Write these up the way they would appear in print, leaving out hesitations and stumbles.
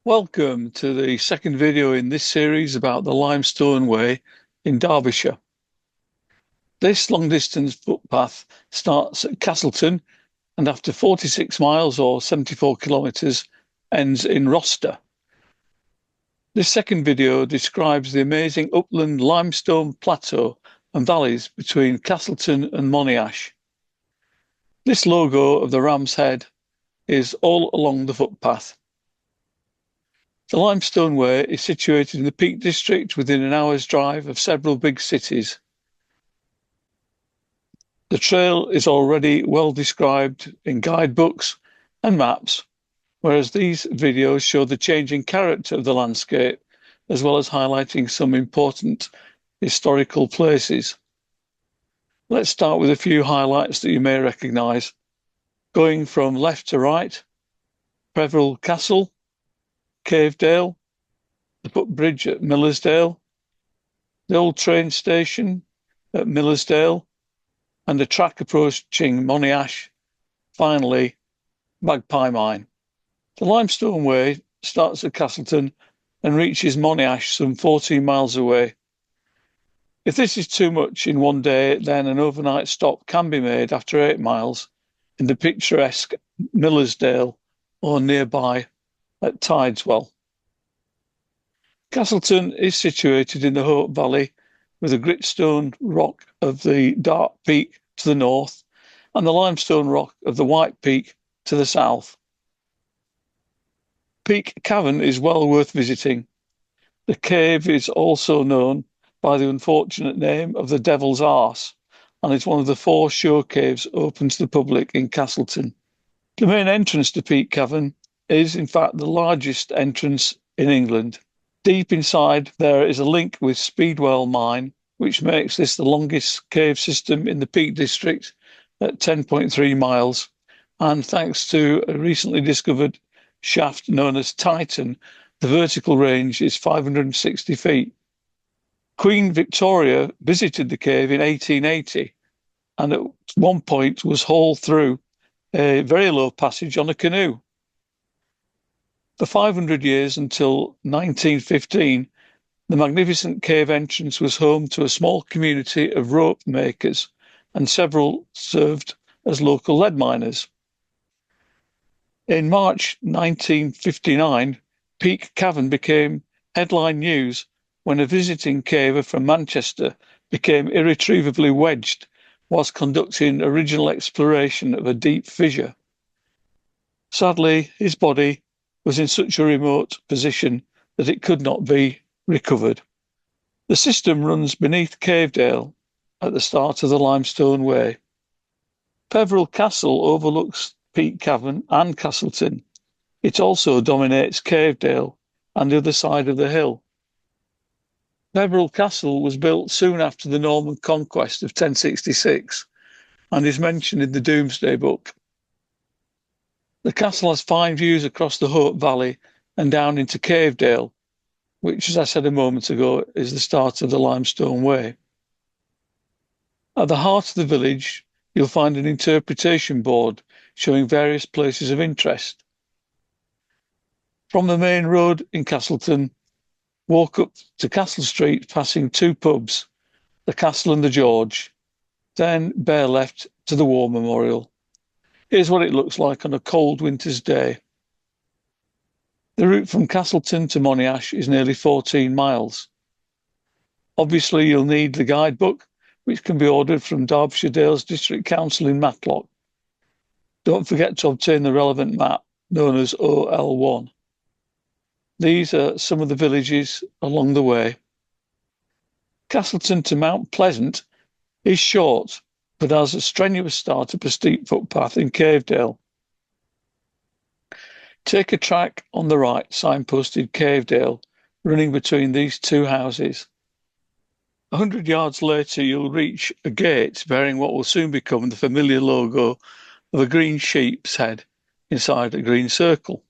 Welcome to the second video in this series about the Limestone Way in Derbyshire. This long-distance footpath starts at Castleton and after 46 miles or 74 kilometres ends in Rocester. This second video describes the amazing upland limestone plateau and valleys between Castleton and Monyash. This logo of the Ram's Head is all along the footpath. The Limestone Way is situated in the Peak District within an hour's drive of several big cities. The trail is already well described in guidebooks and maps, whereas these videos show the changing character of the landscape, as well as highlighting some important historical places. Let's start with a few highlights that you may recognise. Going from left to right, Peveril Castle, Cavedale, the footbridge at Millersdale, the old train station at Millersdale, and a track approaching Monyash. Finally, Magpie mine. The Limestone Way starts at Castleton and reaches Monyash some 14 miles away. If this is too much in one day, then an overnight stop can be made after 8 miles in the picturesque Millersdale or nearby at Tideswell. Castleton is situated in the Hope Valley with the gritstone rock of the Dark Peak to the north and the limestone rock of the White Peak to the south. Peak Cavern is well worth visiting. The cave is also known by the unfortunate name of the Devil's Arse and is one of the 4 show caves open to the public in Castleton. The main entrance to Peak Cavern is in fact the largest entrance in England. Deep inside there is a link with Speedwell Mine, which makes this the longest cave system in the Peak District at 10.3 miles, and thanks to a recently discovered shaft known as Titan, the vertical range is 560 feet. Queen Victoria visited the cave in 1880 and at one point was hauled through a very low passage on a canoe. For 500 years until 1915, the magnificent cave entrance was home to a small community of rope makers, and several served as local lead miners. In March 1959, Peak Cavern became headline news when a visiting caver from Manchester became irretrievably wedged whilst conducting original exploration of a deep fissure. Sadly, his body was in such a remote position that it could not be recovered. The system runs beneath Cavedale at the start of the Limestone Way. Peveril Castle overlooks Peak Cavern and Castleton. It also dominates Cavedale and the other side of the hill. Peveril Castle was built soon after the Norman conquest of 1066 and is mentioned in the Domesday Book. The castle has fine views across the Hope Valley and down into Cavedale, which, as I said a moment ago, is the start of the Limestone Way. At the heart of the village, you'll find an interpretation board showing various places of interest. From the main road in Castleton, walk up to Castle Street, passing 2 pubs, the Castle and the George, then bear left to the War Memorial. Here's what it looks like on a cold winter's day. The route from Castleton to Monyash is nearly 14 miles. Obviously, you'll need the guidebook, which can be ordered from Derbyshire Dales District Council in Matlock. Don't forget to obtain the relevant map, known as OL1. These are some of the villages along the way. Castleton to Mount Pleasant is short, but has a strenuous start up a steep footpath in Cavedale. Take a track on the right, signposted Cavedale, running between these 2 houses. 100 yards later, you'll reach a gate bearing what will soon become the familiar logo of a green sheep's head inside a green circle.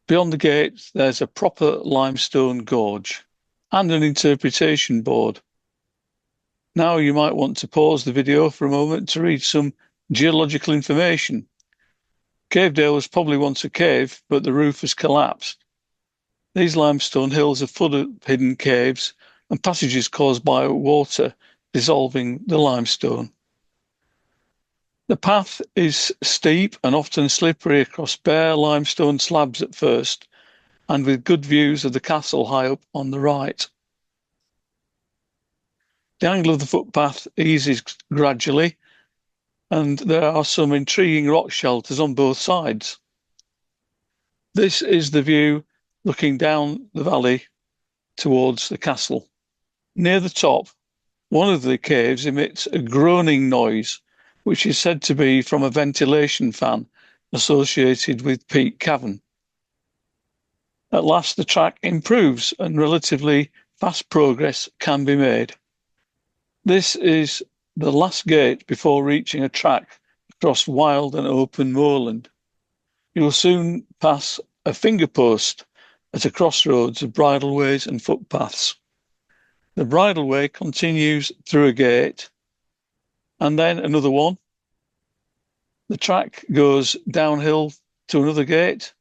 Beyond the gate, there's a proper limestone gorge and an interpretation board. Now you might want to pause the video for a moment to read some geological information. Cavedale was probably once a cave, but the roof has collapsed. These limestone hills are full of hidden caves and passages caused by water dissolving the limestone. The path is steep and often slippery across bare limestone slabs at first, and with good views of the castle high up on the right. The angle of the footpath eases gradually, and there are some intriguing rock shelters on both sides. This is the view looking down the valley towards the castle. Near the top, one of the caves emits a groaning noise, which is said to be from a ventilation fan associated with Peak Cavern. At last, the track improves and relatively fast progress can be made. This is the last gate before reaching a track across wild and open moorland. You will soon pass a finger post at a crossroads of bridleways and footpaths. The bridleway continues through a gate and then another one. The track goes downhill to another gate,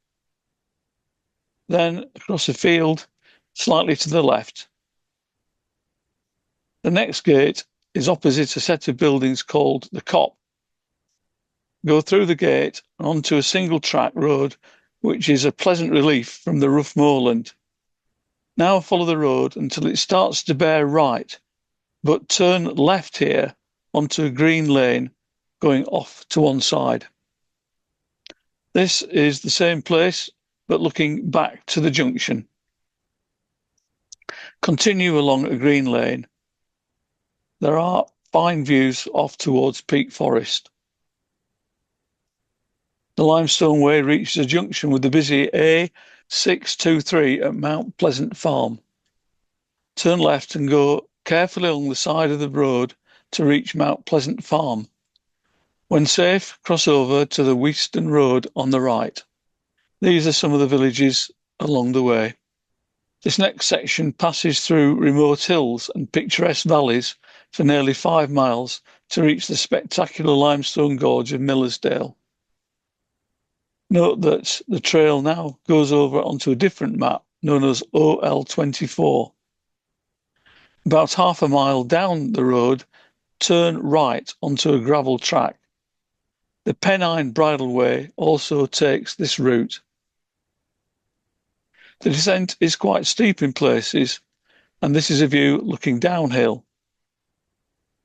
then across a field slightly to the left. The next gate is opposite a set of buildings called the Cop. Go through the gate and onto a single track road, which is a pleasant relief from the rough moorland. Now follow the road until it starts to bear right, but turn left here onto a green lane going off to one side. This is the same place, but looking back to the junction. Continue along a green lane. There are fine views off towards Peak Forest. The Limestone Way reaches a junction with the busy A623 at Mount Pleasant Farm. Turn left and go carefully along the side of the road to reach Mount Pleasant Farm. When safe, cross over to the Wheaston Road on the right. These are some of the villages along the way. This next section passes through remote hills and picturesque valleys for nearly 5 miles to reach the spectacular limestone gorge of Millersdale. Note that the trail now goes over onto a different map known as OL24. About half a mile down the road, turn right onto a gravel track. The Pennine Bridleway also takes this route. The descent is quite steep in places, and this is a view looking downhill.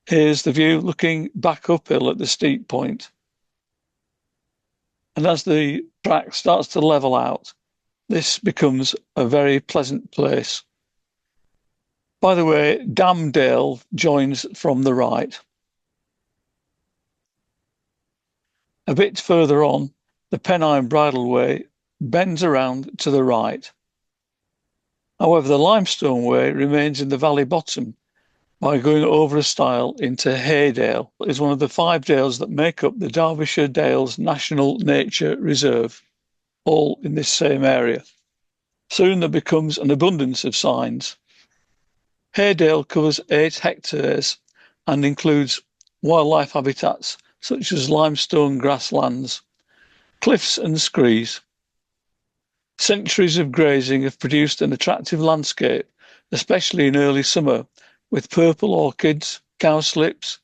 Here's the view looking back uphill at the steep point. And as the track starts to level out, this becomes a very pleasant place. By the way, Cavedale joins from the right. A bit further on, the Pennine Bridleway bends around to the right. However, the Limestone Way remains in the valley bottom by going over a stile into Haydale. It is one of the 5 dales that make up the Derbyshire Dales National Nature Reserve, all in this same area. Soon there becomes an abundance of signs. Haydale covers 8 hectares and includes wildlife habitats such as limestone grasslands, cliffs and screes. Centuries of grazing have produced an attractive landscape, especially in early summer, with purple orchids, cowslips,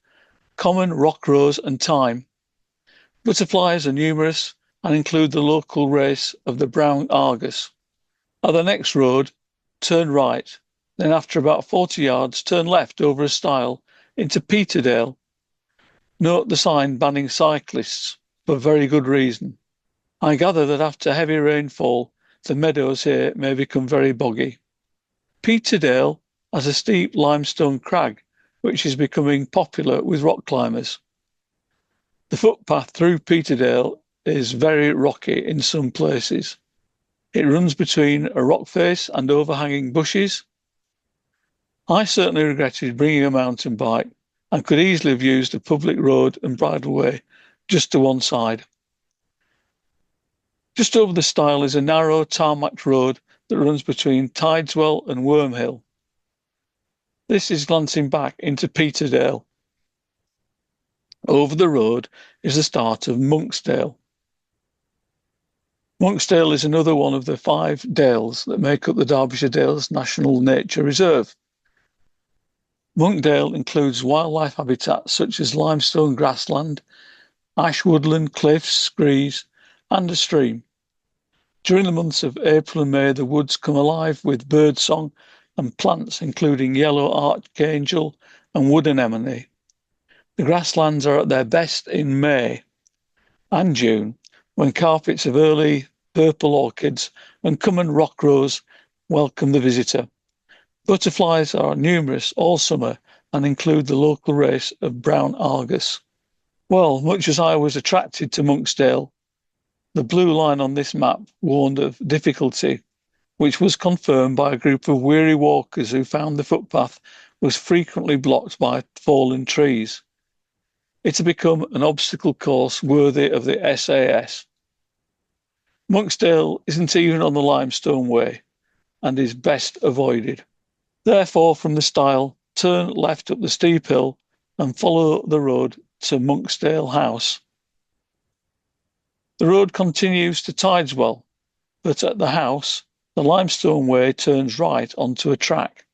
common rock rose and thyme. Butterflies are numerous and include the local race of the brown argus. At the next road, turn right, then after about 40 yards, turn left over a stile into Peterale. Note the sign banning cyclists for very good reason. I gather that after heavy rainfall, the meadows here may become very boggy. Peterale has a steep limestone crag, which is becoming popular with rock climbers. The footpath through Peterale is very rocky in some places. It runs between a rock face and overhanging bushes. I certainly regretted bringing a mountain bike and could easily have used a public road and bridleway just to one side. Just over the stile is a narrow tarmac road that runs between Tideswell and Wormhill. This is glancing back into Peterale. Over the road is the start of Monksdale. Monksdale is another one of the 5 dales that make up the Derbyshire Dales National Nature Reserve. Monksdale includes wildlife habitats such as limestone grassland, ash woodland, cliffs, screes, and a stream. During the months of April and May, the woods come alive with birdsong and plants including yellow archangel and wood anemone. The grasslands are at their best in May and June, when carpets of early purple orchids and common rock rose welcome the visitor. Butterflies are numerous all summer and include the local race of brown argus. Well, much as I was attracted to Monksdale, the blue line on this map warned of difficulty, which was confirmed by a group of weary walkers who found the footpath was frequently blocked by fallen trees. It had become an obstacle course worthy of the SAS. Monksdale isn't even on the Limestone Way and is best avoided. Therefore, from the stile, turn left up the steep hill and follow the road to Monksdale House. The road continues to Tideswell, but at the house, the Limestone Way turns right onto a track.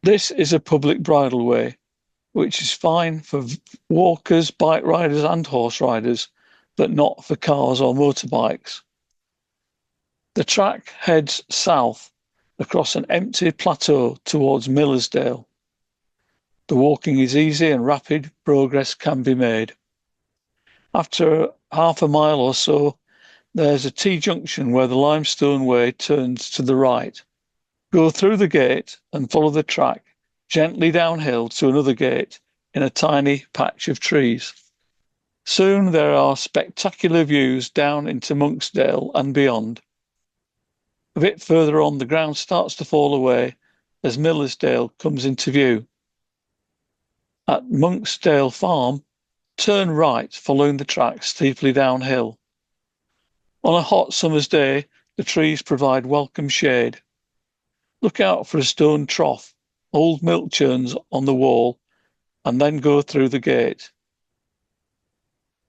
This is a public bridle way, which is fine for walkers, bike riders and horse riders, but not for cars or motorbikes. The track heads south across an empty plateau towards Millersdale. The walking is easy and rapid progress can be made. After half a mile or so, there's a T-junction where the Limestone Way turns to the right. Go through the gate and follow the track gently downhill to another gate in a tiny patch of trees. Soon there are spectacular views down into Monksdale and beyond. A bit further on, the ground starts to fall away as Millersdale comes into view. At Monksdale Farm, turn right following the track steeply downhill. On a hot summer's day, the trees provide welcome shade. Look out for a stone trough, old milk churns on the wall, and then go through the gate.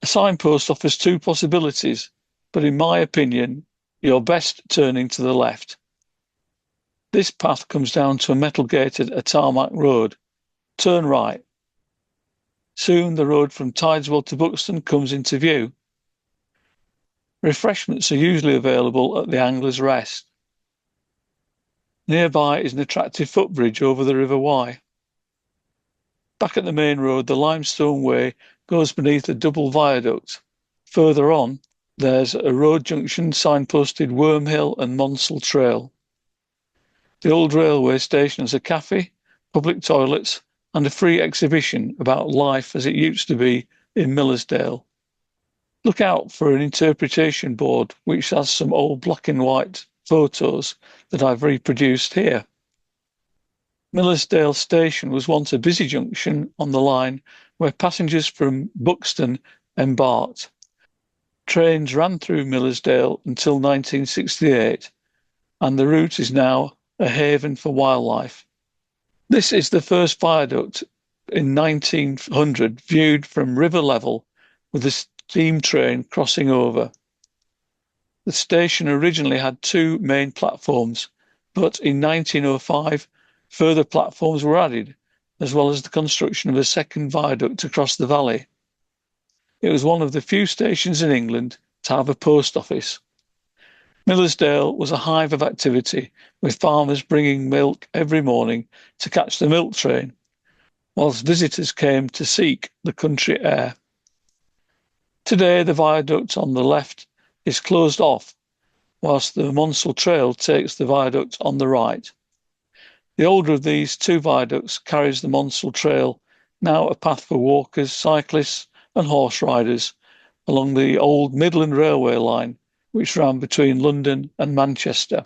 A signpost offers 2 possibilities, but in my opinion, you're best turning to the left. This path comes down to a metal gate at a tarmac road. Turn right. Soon the road from Tideswell to Buxton comes into view. Refreshments are usually available at the Angler's Rest. Nearby is an attractive footbridge over the River Wye. Back at the main road, the Limestone Way goes beneath a double viaduct. Further on, there's a road junction signposted Wormhill and Monsell Trail. The old railway station has a cafe, public toilets, and a free exhibition about life as it used to be in Millersdale. Look out for an interpretation board which has some old black and white photos that I've reproduced here. Millersdale Station was once a busy junction on the line where passengers from Buxton embarked. Trains ran through Millersdale until 1968, and the route is now a haven for wildlife. This is the first viaduct in 1900 viewed from river level with a steam train crossing over. The station originally had 2 main platforms, but in 1905 further platforms were added, as well as the construction of a second viaduct across the valley. It was one of the few stations in England to have a post office. Millersdale was a hive of activity, with farmers bringing milk every morning to catch the milk train, whilst visitors came to seek the country air. Today, the viaduct on the left is closed off, whilst the Monsell Trail takes the viaduct on the right. The older of these 2 viaducts carries the Monsell Trail, now a path for walkers, cyclists and horse riders, along the old Midland Railway line, which ran between London and Manchester.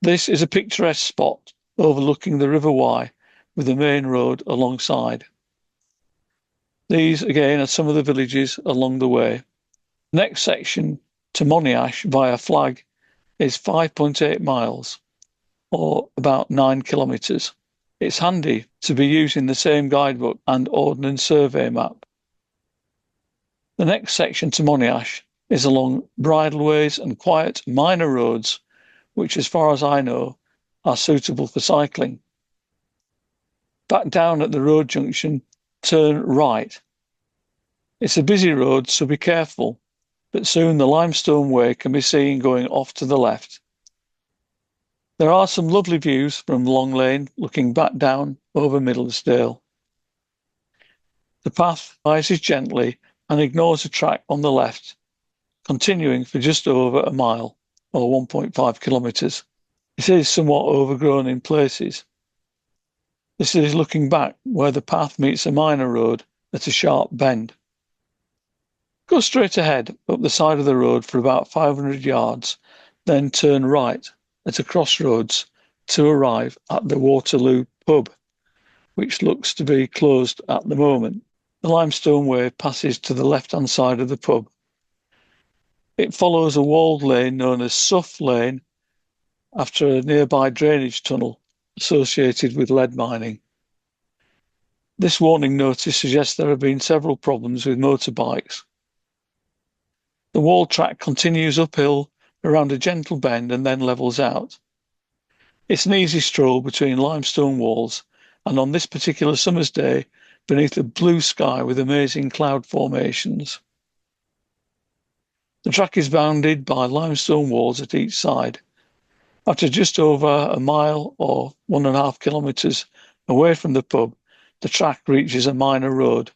This is a picturesque spot overlooking the River Wye with the main road alongside. These again are some of the villages along the way. The next section to Monyash via Flagg is 5.8 miles, or about 9 kilometres. It's handy to be using the same guidebook and Ordnance Survey map. The next section to Monyash is along bridleways and quiet minor roads, which, as far as I know, are suitable for cycling. Back down at the road junction, turn right. It's a busy road, so be careful, but soon the Limestone Way can be seen going off to the left. There are some lovely views from Long Lane looking back down over Millersdale. The path rises gently and ignores a track on the left, continuing for just over a mile, or 1.5 kilometres. It is somewhat overgrown in places. This is looking back where the path meets a minor road at a sharp bend. Go straight ahead up the side of the road for about 500 yards, then turn right at a crossroads to arrive at the Waterloo pub, which looks to be closed at the moment. The Limestone Way passes to the left-hand side of the pub. It follows a walled lane known as Sough Lane after a nearby drainage tunnel associated with lead mining. This warning notice suggests there have been several problems with motorbikes. The wall track continues uphill around a gentle bend and then levels out. It's an easy stroll between limestone walls, and on this particular summer's day, beneath a blue sky with amazing cloud formations. The track is bounded by limestone walls at each side. After just over a mile or 1.5 kilometres away from the pub, the track reaches a minor road.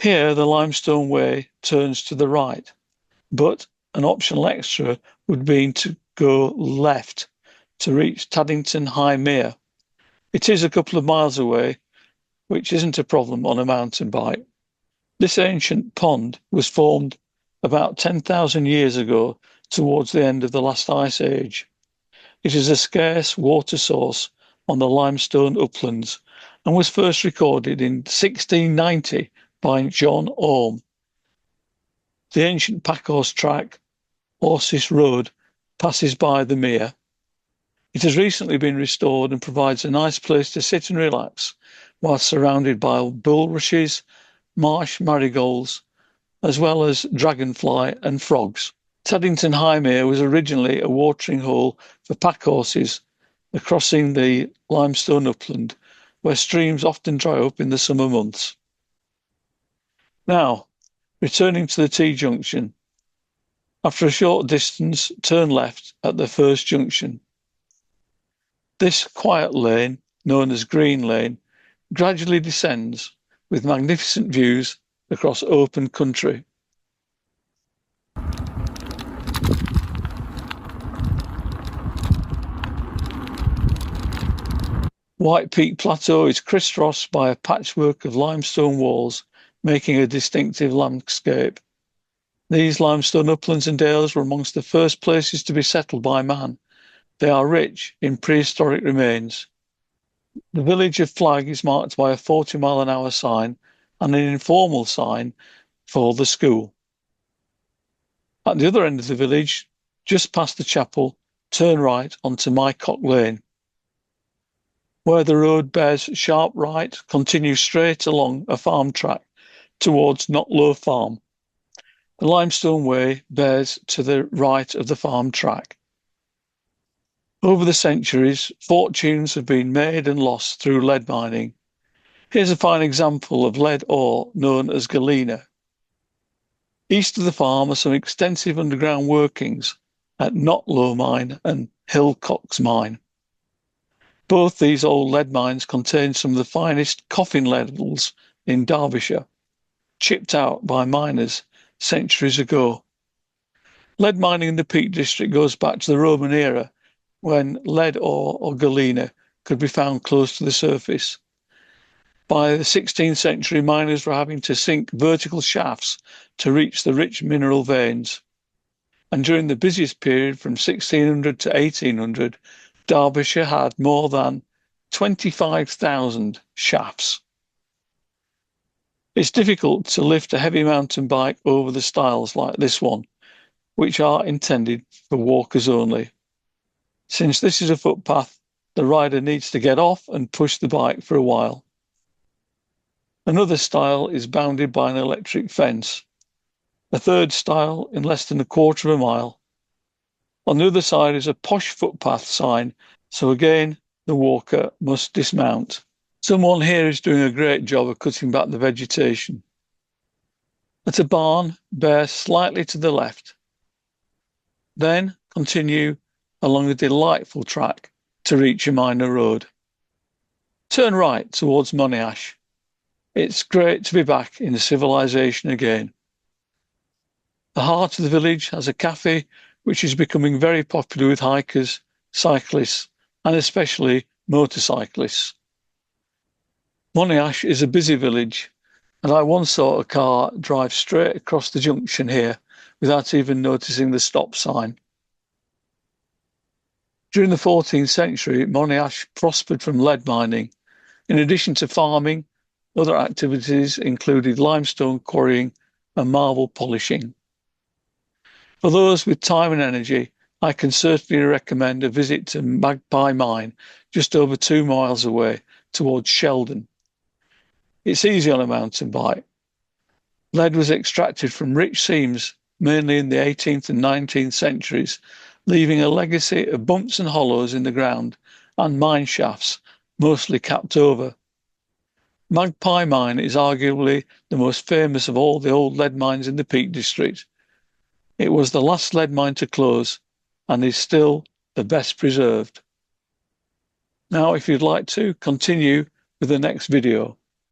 Here, the Limestone Way turns to the right, but an optional extra would be to go left to reach Taddington High Mere. It is a couple of miles away, which isn't a problem on a mountain bike. This ancient pond was formed about 10,000 years ago towards the end of the last ice age. It is a scarce water source on the limestone uplands and was first recorded in 1690 by John Orme. The ancient packhorse track, Orsis Road, passes by the mere. It has recently been restored and provides a nice place to sit and relax while surrounded by bulrushes, marsh marigolds, as well as dragonfly and frogs. Taddington High Mere was originally a watering hole for packhorses crossing the limestone upland, where streams often dry up in the summer months. Now, returning to the T-junction. After a short distance, turn left at the first junction. This quiet lane, known as Green Lane, gradually descends with magnificent views across open country. White Peak Plateau is crisscrossed by a patchwork of limestone walls, making a distinctive landscape. These limestone uplands and dales were amongst the first places to be settled by man. They are rich in prehistoric remains. The village of Flagg is marked by a 40-mile-an-hour sign and an informal sign for the school. At the other end of the village, just past the chapel, turn right onto Mycock Lane. Where the road bears sharp right, continue straight along a farm track towards Knotlow Farm. The Limestone Way bears to the right of the farm track. Over the centuries, fortunes have been made and lost through lead mining. Here's a fine example of lead ore known as galena. East of the farm are some extensive underground workings at Knotlow Mine and Hillcocks Mine. Both these old lead mines contain some of the finest coffin levels in Derbyshire, chipped out by miners centuries ago. Lead mining in the Peak District goes back to the Roman era, when lead ore or galena could be found close to the surface. By the 16th century, miners were having to sink vertical shafts to reach the rich mineral veins. And during the busiest period from 1600 to 1800, Derbyshire had more than 25,000 shafts. It's difficult to lift a heavy mountain bike over the stiles like this one, which are intended for walkers only. Since this is a footpath, the rider needs to get off and push the bike for a while. Another stile is bounded by an electric fence. a third stile in less than a quarter of a mile. On the other side is a posh footpath sign, so again, the walker must dismount. Someone here is doing a great job of cutting back the vegetation. At a barn bears slightly to the left. Then continue along a delightful track to reach a minor road. Turn right towards Monyash. It's great to be back in civilization again. The heart of the village has a cafe which is becoming very popular with hikers, cyclists, and especially motorcyclists. Monyash is a busy village, and I once saw a car drive straight across the junction here without even noticing the stop sign. During the 14th century, Monyash prospered from lead mining. In addition to farming, other activities included limestone quarrying and marble polishing. For those with time and energy, I can certainly recommend a visit to Magpie Mine, just over 2 miles away, towards Sheldon. It's easy on a mountain bike. Lead was extracted from rich seams, mainly in the 18th and 19th centuries, leaving a legacy of bumps and hollows in the ground and mine shafts, mostly capped over. Magpie Mine is arguably the most famous of all the old lead mines in the Peak District. It was the last lead mine to close and is still the best preserved. Now, if you'd like to continue with the next video.